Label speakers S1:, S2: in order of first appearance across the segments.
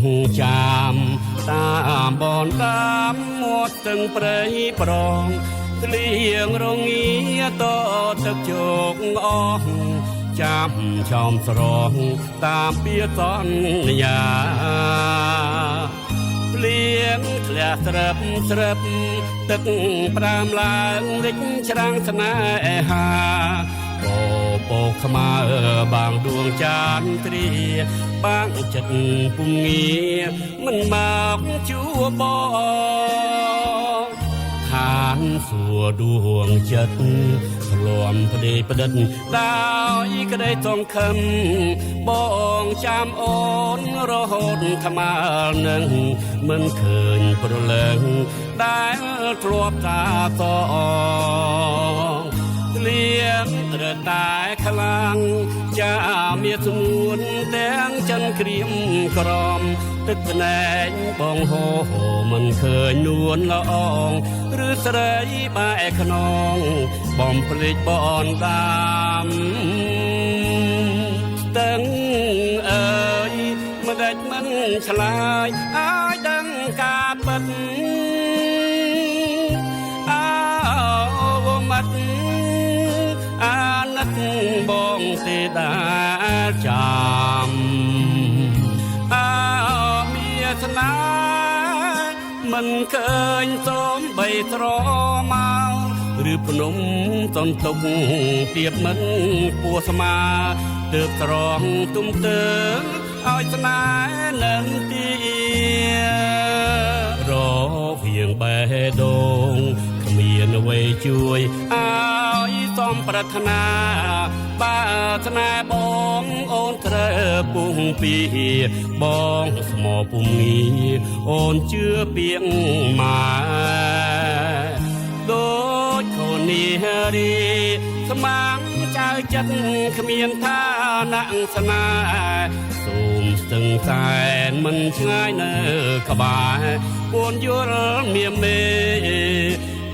S1: ងចាំតាមបនតាមមាត់ទាំងព្រៃប្រងក្លៀងរងាតទឹកជោកអស់ចាំចំស្រងតាមពីសន្យាភ្លៀងធ្លាក់ស្រឹបស្រឹបទឹកប្រាំឡើងរិចច្រាំងស្នេហាពពកខ្មៅបាងដួងចានទ្រាបាងចិត្តពុំងាមិនមកជួបបងឋានសួរដួងចិត្តធ្លាំផ្ដេផ្ដិតដោយក្តីសង្ឃឹមបងចាំអូនរហូតថ្មើរនឹងមិនឃើញប្រលឹងដែលធ្លាប់តាតក្លៀងរតែខ្លាំងចាមានស្ងួនទាំងចិនក្រៀមក្រំទឹកភ្នែកបងហូមិនឃើញនួនល្អងឬស្រីបែកខ្នងបំភ្លេចបនតាមស្ទឹងអើយមិនដេចមិនឆ្លើយឲ្យដឹងការពិតអាណិតបងទេដែលចាំមានស្នាមិនឃើញសូមបីត្រមកឬភ្នំសន្ទុកទៀបមិនពោះស្មាទើបត្រង់ទុំទើឲ្យស្នេហ៍នឹងទីរវាងបេះដូងគ្មានអ្វីជួយឲ្យសំប្រាថ្នាបើស្នេហ៍បងអូនត្រូវពុះពីបងស្មោពុំងាអូនជឿពាក្យម៉ែដូចខូននេះរីស្មាំចៅចិត្តគ្មានឋានៈស្នេហ៍សូមស្ទឹងសែនមិនឆ្ងាយនៅក្បែរពួនយល់មៀមមេ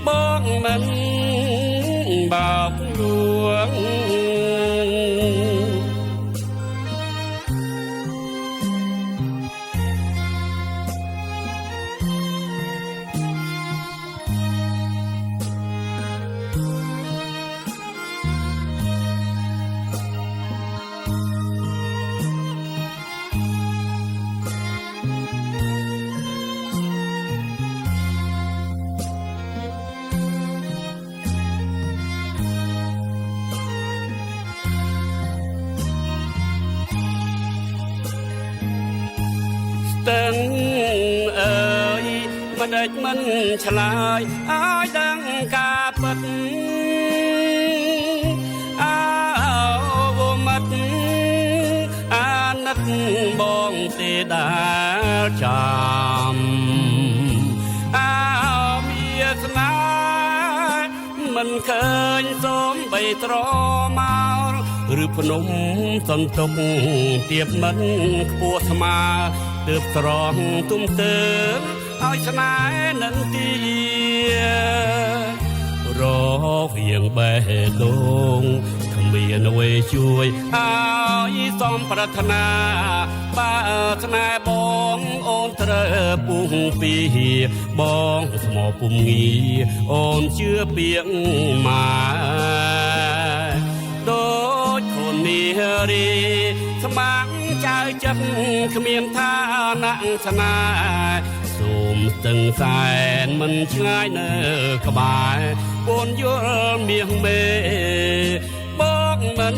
S1: បងមិនបោកលួងទាំងអើយមិនដេចមិនឆ្លើយឲ្យដឹងការពិតមិត្តអាណិតបងទេដែលចាំមានស្នេហ៍មិនឃើញសូមបីត្រមកឬភ្នំសន្ទុកទៀបមិនខ្ពស់ស្មាទើបត្រង់ទុំទើឲ្យស្នេហ៍នឹងទីរវាងបេះដូងគ្មានអ្វីជួយឲ្យសំប្រាថ្នាបើស្នេហ៍បងអូនត្រូវពុះពីបងស្មោពុំងាអូនជឿពាក្យម៉ែដូចខូននេះរីស្មាំចៅចិត្តគ្មានឋានៈស្នេហ៍សូមស្ទឹងសែនមិនឆ្ងាយនៅក្បែរពួនយល់មាសមេបងមិន